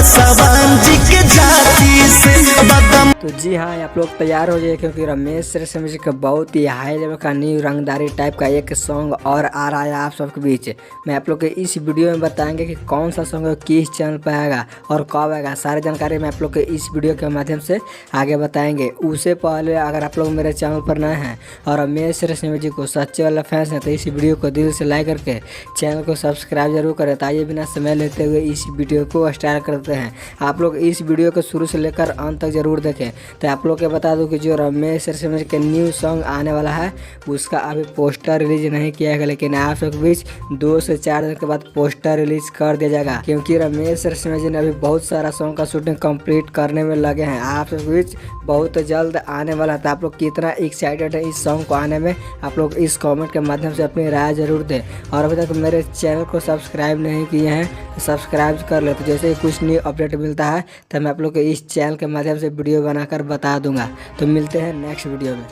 पासवान जी के जाति से बदम। तो जी हाँ, आप लोग तैयार हो जाइए क्योंकि रमेश रेशमिया का बहुत ही हाई लेवल का न्यू रंगदारी टाइप का एक सॉन्ग और आ रहा है आप सबके बीच। मैं आप लोग के इस वीडियो में बताएंगे कि कौन सा सॉन्ग किस चैनल पर आएगा और कब आएगा, सारी जानकारी मैं आप लोग के इस वीडियो के माध्यम से आगे बताएंगे। उससे पहले अगर आप लोग मेरे चैनल पर नए हैं और रमेश रेशमिया जी को सच्चे वाला फैंस हैं तो इस वीडियो को दिल से लाइक करके चैनल को सब्सक्राइब जरूर करें। तो आइए बिना समय लेते हुए इस वीडियो को स्टार्ट करते हैं। आप लोग इस वीडियो को शुरू से लेकर अंत तक जरूर देखें। तो आप लोग के बता दूं कि जो रमेश रेशमिया के न्यू सॉन्ग आने वाला है उसका अभी पोस्टर रिलीज नहीं किया है, लेकिन आप सबके बीच 2 से 4 दिन के बाद पोस्टर रिलीज कर दिया जाएगा क्योंकि रमेश रेशमिया जी ने अभी बहुत सारा सॉन्ग का शूटिंग कंप्लीट करने में लगे हैं। आप सबके बीच बहुत जल्द आने वाला है। तो आप लोग कितना एक्साइटेड है इस सॉन्ग को आने में, आप लोग इस कॉमेंट के माध्यम से अपनी राय जरूर दें। और अभी तक मेरे चैनल को सब्सक्राइब नहीं किए हैं तो सब्सक्राइब कर ले। तो जैसे ही कुछ न्यू अपडेट मिलता है तो मैं आप लोग को इस चैनल के माध्यम से वीडियो बनाकर बता दूंगा। तो मिलते हैं नेक्स्ट वीडियो में।